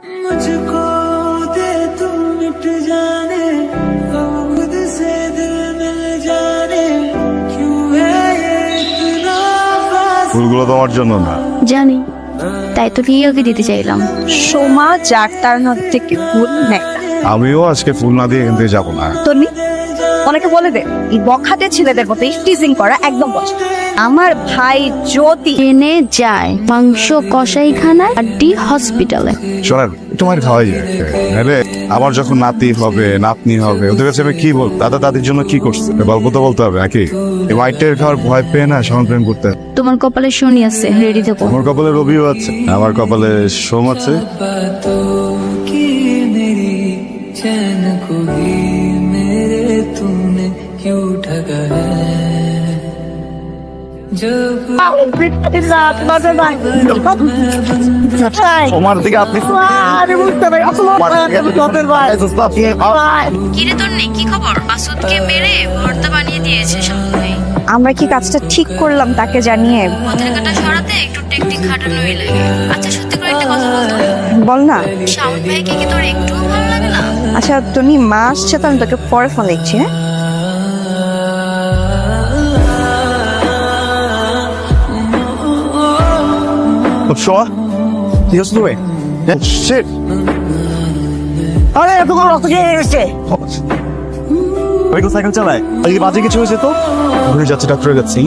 मुझको दे तू मिट जाने हम खुद से दिल मिल जाने क्यों है ये इतना फासला। ফুলগুলো তোমার জন্য না। জানি, তাই তো রিয়াকে দিতে চাইলাম। সোমা যার তার হাত থেকে ফুল নেয় না। আমিও আজকে ফুল না দিয়ে এখান থেকে যাবো না। তন্নি, অনেকে বলে দে এই বখাটে ছেলেদের মতো টিজিং করা একদম পছন্দ। আমার ভাই জ্যোতি ট্রেনে যায় মাংস কষাইখানা আড্ডি হসপিটালে। শোনেন তোমার খাওয়াই যায় নাহলে আমার যখন নাতি হবে নাতনি হবে ওদের কাছে আমি কি বল দাদা দাদির জন্য কি করছে গল্প তো বলতে হবে নাকি? এই মাইটের খাওয়ার ভয় পেয়ে না সমান প্রেম করতে হয়। তোমার কপালে শনি আছে, রেডি থেকো। আমার কপালে রবিও আছে, আমার কপালে সোম আছে। की मेरी चैन को भी मेरे तूने क्यों ठगा है जब সোমার দিকে আপনি কিরে তোর নেই কি খবর? মাসুদকে মেরে ভর্তা বানিয়ে দিয়েছে শাওন ভাই। আমরা কি কাজটা ঠিক করলাম তাকে জানিয়ে? পত্রিকাটা সরাতে একটু টেকনিক খাটানোই লাগে। আচ্ছা সত্যি করে একটা কথা বলতো, বল না। শাওন ভাইকে কি তোর একটু ভালো লাগে না? আচ্ছা তুমি মা আসছে তো আমি তোকে পরে ফোন দিচ্ছি। হ্যাঁ সোমা কি হচ্ছে তুমি? Shit! আরে এত বড় রক্ত খেয়ে গেছে। ওই তো সাইকেল চালায় আজকে বাজে কিছু হয়েছে তো ঘুরে যাচ্ছে ডাক্তারের কাছে।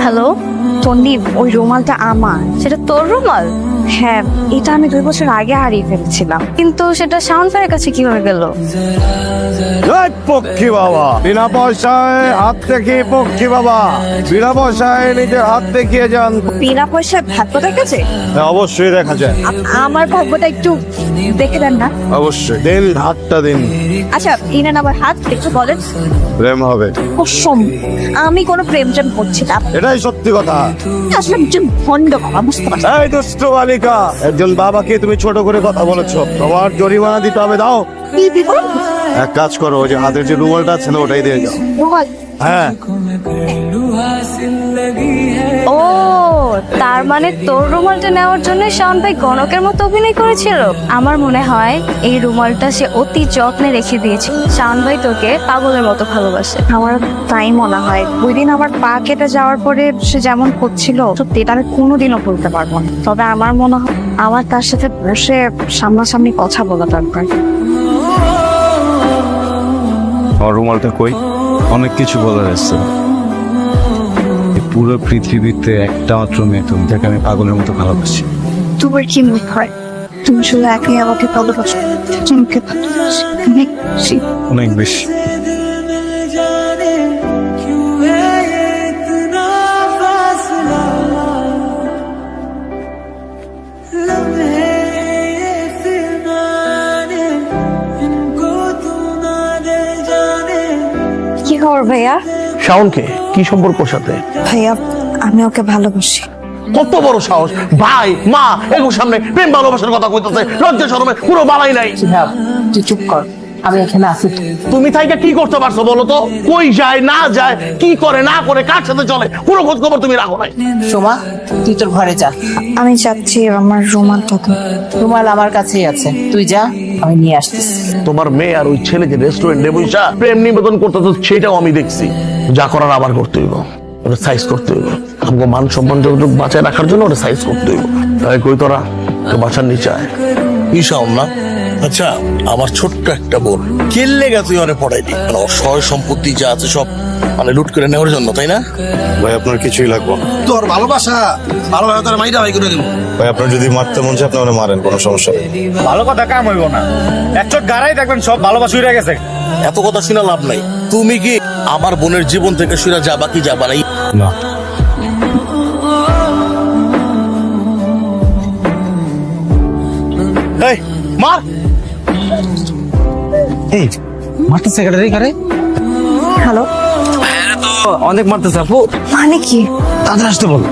হ্যালো তন্নি, ওই রুমালটা আমার। সেটা তোর রুমাল? হ্যাঁ, এটা আমি 2 বছর আগে হারিয়ে ফেলেছিলাম। কিন্তু সেটা শাওন ভাইয়ের কাছে কিভাবে গেল? পক্ষী বাবা বিনা পয়সায় হাত থেকে পক্ষী বাবা বিনা পয়সায় নিজের হাত দেখিয়ে যান। বিনা পয়সায় ভাগ্য দেখাচ্ছে? হ্যাঁ, অবশ্যই দেখা যায়। আমার ভাগ্যটা একটু দেখে দেন না। অবশ্যই দিন, হাতটা দিন। আচ্ছা ইনান আমার হাত একটু বলেন। প্রেম হবে? অসম, আমি কোনো প্রেম করছি না। এটাই সত্যি কথা। আসলে একজন ভণ্ড বাবা, বুঝতে পারছি। এই দুষ্ট বালিকা, একজন বাবাকে তুমি ছোট করে কথা বলেছো, তোমার জরিমানা দিতে হবে। দাও। কি দিব? এক কাজ করো, ওই যে হাতের যে রুমালটা আছে না ওটাই দিয়ে যাও। রুমাল? হ্যাঁ। घरेलू हासिल लगी है ও তার মানে তোর রুমালটা নেওয়ার জন্য শাওন ভাই গণকের মতো অভিনয় করেছিল। আমার মনে হয় এই রুমালটা সে অতি যত্নে রেখে দিয়েছে। শাওন ভাই তোকে পাগলের মতো ভালোবাসে। আমার তাই মনে হয়। ওই দিন আমার পা কেটে যাওয়ার পরে সে যেমন করছিল, সত্যি এটা আমি কোনোদিনও ভুলতে পারবো না। তবে আমার মনে হয় আমার তার সাথে বসে সামনাসামনি কথা বলা দরকার। আমার রুমালটা কই? অনেক কিছু বলার আছে। এই পুরো পৃথিবীতে একটা মাত্র মেয়ে তুমি, যাকে আমি পাগলের মতো ভালোবাসি। তোমার কি মনে হয় তুমি শুধু একাই আমাকে ভালোবাসো? তোমাকে ভালোবাসি অনেক বেশি। অনেক বেশি। जाने क्यों है ये इतना फासला लम्हे ये फिरनाने इनको तू ना दे जाने। কি খবর ভাইয়া? শাওনকে কি সম্পর্ক সাথে? ভাইয়া আমি ওকে ভালোবাসি। কত বড় সাহস! ভাই মা এগুলোর সামনে প্রেম ভালোবাসার কথা কইতেছে, লজ্জা শরমে কোনো বালাই নাই। তুই চুপ কর, আমি এখানে আছি। তুমি তাইকে কি করতে পারছো বলো তো? কই যায় না যায়, কি করে না করে, কার সাথে চলে, কোনো খোঁজ খবর তুমি রাখো নাই। সোমা তুই তোর ঘরে যা, আমি চাচ্ছি আমার রুমালটা তো। রুমাল আমার কাছেই আছে, তুই যা, আমি নিয়ে আসতেছি। তোমার মেয়ে আর ওই ছেলে যে রেস্টুরেন্টে বসে প্রেম নিবেদন করতেছে সেটাও আমি দেখছি। যা করার আবার করতে হইব, ওটা সাইজ করতে হইব। আমাকে মান সম্মান যতটুকু বাঁচায় রাখার জন্য ওটা সাইজ করতে হইব। তাই কই তোরা তো বাঁচার নিচে আয়। ঈশাও না। আচ্ছা আমার ছোট্ট একটা বোন, কেল্লে গা তুই ওরে পড়াইলি, মানে ওর সয় সম্পত্তি যা আছে সব মানে লুট করে নেওয়ার জন্য, তাই না? ভাই আপনার কিছুই লাগবে না। তোর ভালোবাসা তার মাইটা ভাই করে দিল। ভাই আপনার যদি মারতে মন চায় আপনি ওরা মারেন, কোনো সমস্যা নেই। ভালো কথা কাম হইব না, একচোট গাড়াই দেখবেন সব ভালোবাসা উড়ে গেছে। এত কথা শুনে লাভ নাই। তুমি কি আমার বোনের জীবন থেকে শুনে যাবা কি যাবা নাই? না। এই মার। এই মারতে সেক্রেটারি কারে? হ্যালো, অনেক মারতেছে আপু। মানে কি? তাড়াতাড়ি আসতে বল।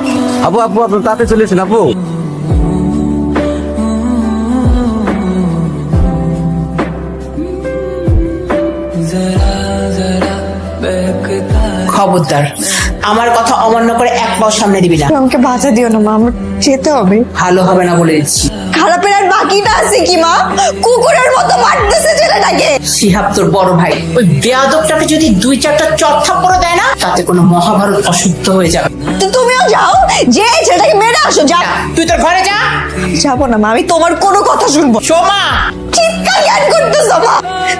আপু আপু আপনি তাড়াতাড়ি চলে এসেন আপু। খবরদার আমার কথা অমান্য করে এক পাও সামনে দিবি না। আমাকে বাঁচা দিও না মা, আমার যেতে হবে। ভালো হবে না বলে দিচ্ছি। খারাপের আর বাকিটা আছে কি মা? কুকুরের মতো মারতেছে ছেলেটাকে। শিহাব তোর বড় ভাই, ওই বেয়াদবটাকে যদি 2-4টা চট থাপ্পড় দেয় না, তাতে কোনো মহাভারত অশুদ্ধ হয়ে যাবে। তো তুমিও যাও, যে ছেলেটাকে মেরে আসো। যা, তুই তোর ঘরে যা। যাবো না মা, আমি তোমার কোনো কথা শুনবো। সোমা, চিৎকার কেন করতেছো মা?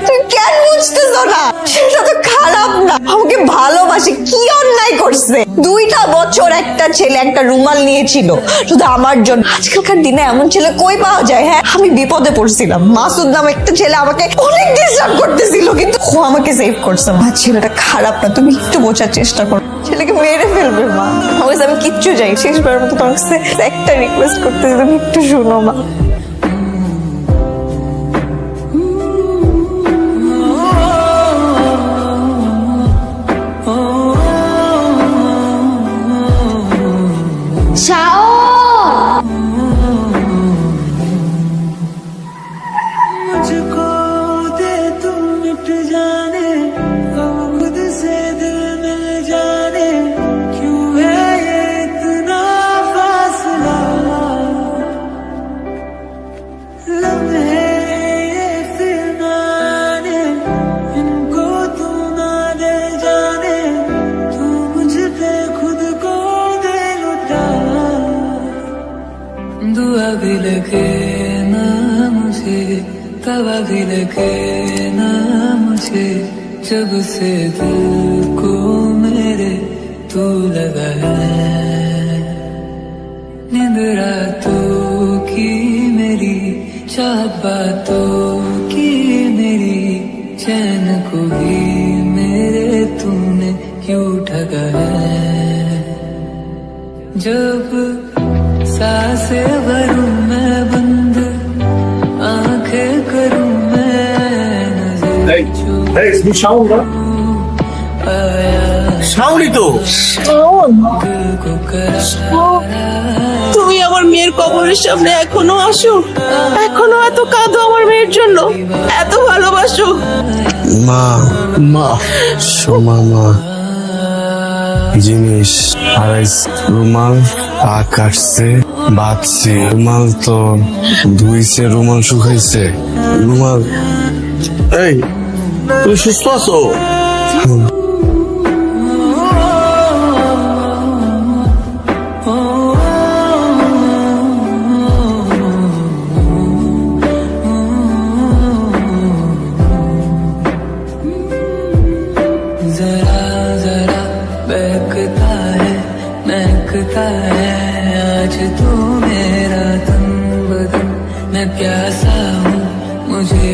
তুমি কেন বুঝতেছো না? সেটা তো খারাপ না, আমাকে ভালোবাসে, কি অন্যায় করছে? 2টা বছর একটা ছেলে একটা রুমাল নিয়েছিল শুধু আমার জন্য। আজকালকার দিনে এমন ছেলে কই পাওয়া যায়? হ্যাঁ, আমি বিপদে পড়ছিলাম, মাসুদ নামে একটা ছেলে আমাকে অনেক ডিস্টার্ব করতেছিল, কিন্তু ও আমাকে সেভ করছে। মা, ছেলেটা খারাপ না, তুমি একটু বোঝার চেষ্টা করো। ছেলেকে মেরে ফেলবে মা। আমি কিচ্ছু যাই, শেষবারের মতো তোমার কাছে একটা রিকোয়েস্ট করতেছি, তুমি একটু শোনো মা। मुझको दे तू मिट जाने, अब खुद से दिल मिल जाने, क्यों है ये इतना फासला, लम्हे ये फिर ना आने, इनको तू ना दे जाने, तू मुझ पे खुद को दे लुटा, दुआ भी लगे ना मुझे, तवा भी लगे ना मुझे, जब से दिल को मेरे तू लगा है। नींद रातों की मेरी, चाहत बातों की मेरी, चैन को भी मेरे तूने क्यों ठगा है। जब सांसें भरूं मैं बंद, आंखें करूं मैं नजर, শাওনি তো दिल को তুমি আমার মেয়ের কবরের সামনে এখনো আসো, এখনো এত কাঁদো আমার মেয়ের জন্য, এত ভালোবাসো। মা, মা সোমা মা, জিনিস আড়াইশ রুমাল, পা কাটছে, বাঁধছে, রুমাল তো ধুইছে, রুমাল শুকাইছে, রুমাল। এই, তুই সুস্থ আছো? जरा जरा बहकता है, महकता है आज तू मेरा तन बदन, मैं प्यासा हूँ मुझे